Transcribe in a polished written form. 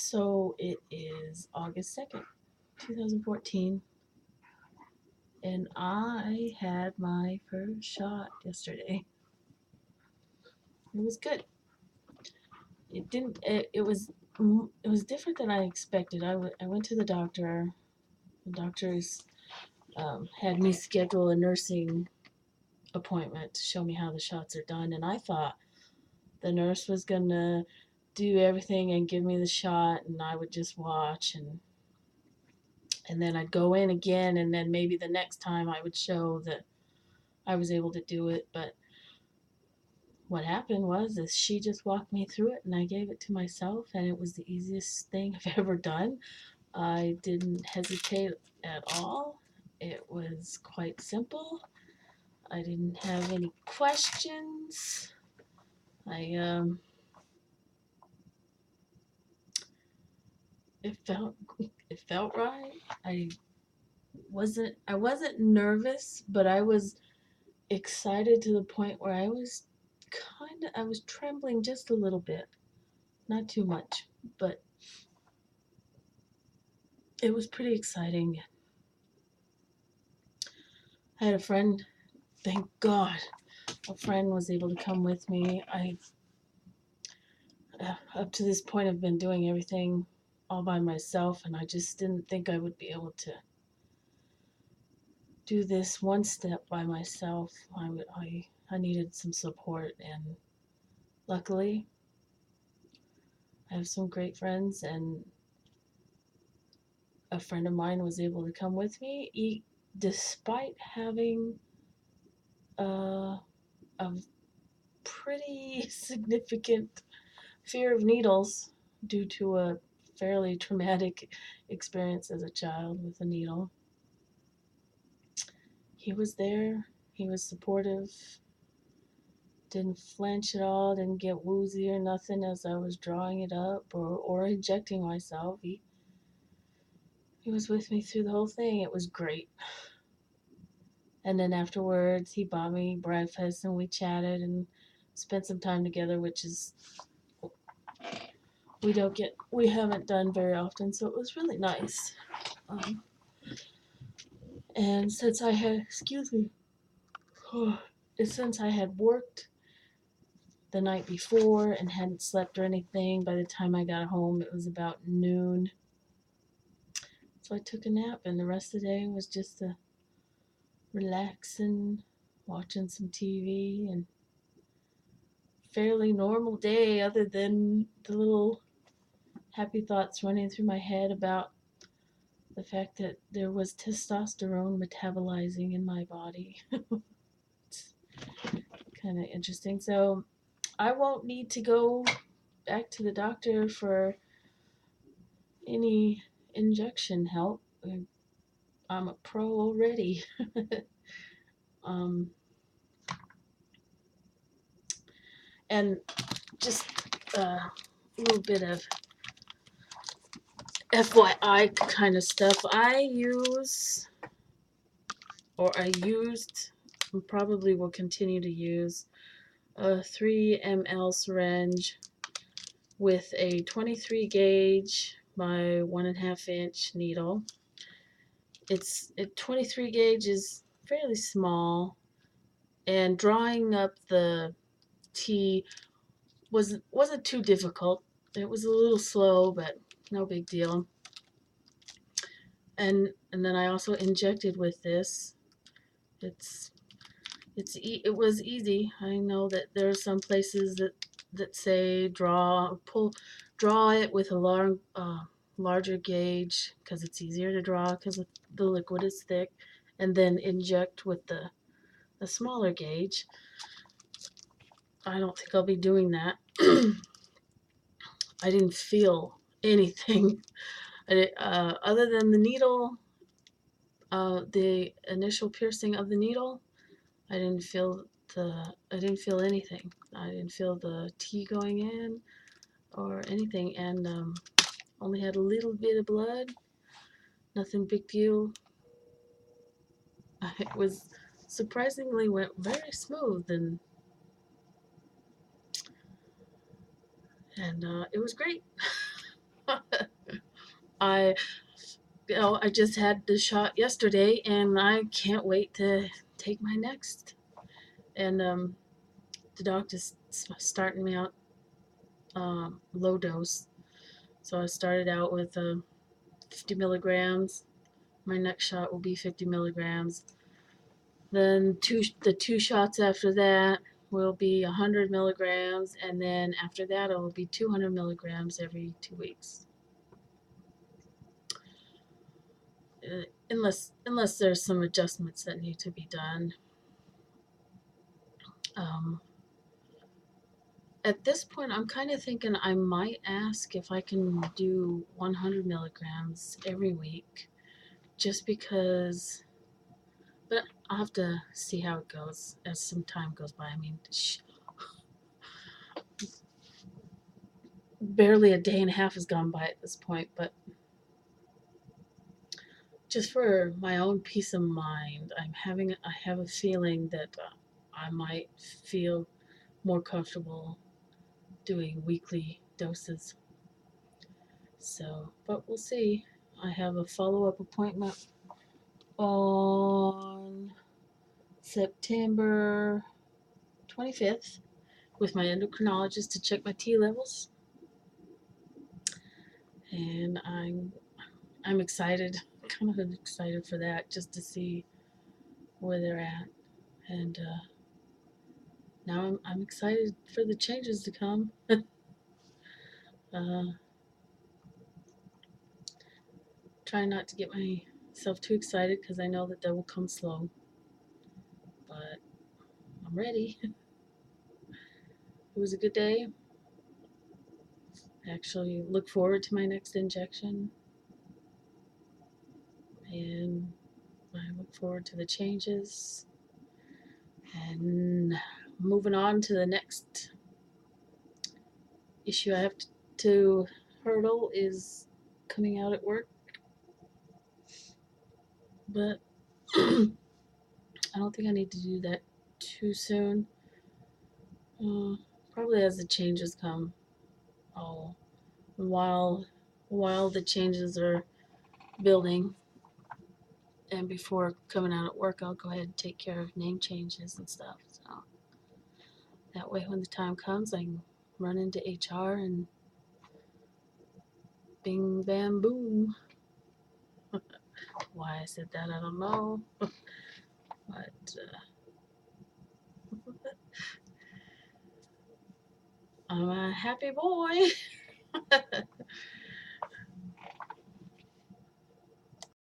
So it is August 2nd, 2014, and I had my first shot yesterday. It was good. It didn't, it was different than I expected. I went to the doctor. The doctors had me schedule a nursing appointment to show me how the shots are done, and I thought the nurse was gonna do everything and give me the shot, and I would just watch and then I'd go in again, and then maybe the next time I would show that I was able to do it. But what happened was is she just walked me through it, and I gave it to myself, and it was the easiest thing I've ever done. I didn't hesitate at all. It was quite simple. I didn't have any questions. I it felt it felt right. I wasn't nervous, but I was excited to the point where I was trembling just a little bit. Not too much, but it was pretty exciting. I had a friend, thank God, a friend was able to come with me. Up to this point, I've been doing everything all by myself, and I just didn't think I would be able to do this one step by myself. I needed some support, and luckily, I have some great friends, and a friend of mine was able to come with me, despite having a pretty significant fear of needles due to a fairly traumatic experience as a child with a needle. He was there, he was supportive, didn't flinch at all, didn't get woozy or nothing as I was drawing it up or injecting myself. He was with me through the whole thing. It was great. And then afterwards, he bought me breakfast and we chatted and spent some time together, which is we haven't done very often, so it was really nice. Um, and since I had, excuse me, since I had worked the night before and hadn't slept or anything, by the time I got home, it was about noon. So I took a nap, and the rest of the day was just relaxing, watching some TV, and fairly normal day, other than the little happy thoughts running through my head about the fact that there was testosterone metabolizing in my body. It's kind of interesting. So I won't need to go back to the doctor for any injection help. I'm a pro already. um, and just a little bit of FYI kind of stuff. I used, and probably will continue to use, a 3 ml syringe with a 23 gauge by 1.5 inch needle. It's 23 gauge is fairly small, and drawing up the tea wasn't too difficult. It was a little slow, but no big deal. And then I also injected with this. It was easy. I know that there are some places that say draw it with a larger gauge because it's easier to draw because the liquid is thick, and then inject with the smaller gauge. I don't think I'll be doing that. I didn't feel anything other than the needle, the initial piercing of the needle. I didn't feel anything. I didn't feel the tea going in or anything, and only had a little bit of blood. Nothing big deal. It was surprisingly went very smooth, and it was great. I, I just had the shot yesterday, and I can't wait to take my next. And the doctor's starting me out low dose. So I started out with 50 milligrams. My next shot will be 50 milligrams. Then the two shots after that will be 100 milligrams, and then after that it will be 200 milligrams every 2 weeks. Unless there's some adjustments that need to be done. Um, at this point, I'm kind of thinking I might ask if I can do 100 milligrams every week, just because. But I'll have to see how it goes as some time goes by. I mean, barely a day and a half has gone by at this point, but just for my own peace of mind, I have a feeling that I might feel more comfortable doing weekly doses. So, but we'll see. I have a follow-up appointment on September 25th with my endocrinologist to check my T levels, and I'm excited, kind of excited for that, just to see where they're at, and now I'm excited for the changes to come. uh, try not to get myself too excited because I know that they will come slow, but I'm ready. It was a good day. I actually look forward to my next injection, and I look forward to the changes. And moving on to the next issue I have to hurdle is coming out at work, but I don't think I need to do that too soon. Probably as the changes come. I'll while while the changes are building, and before coming out at work, I'll go ahead and take care of name changes and stuff. So that way, when the time comes, I can run into HR and bing, bam, boom. Why I said that, I don't know. But I'm a happy boy.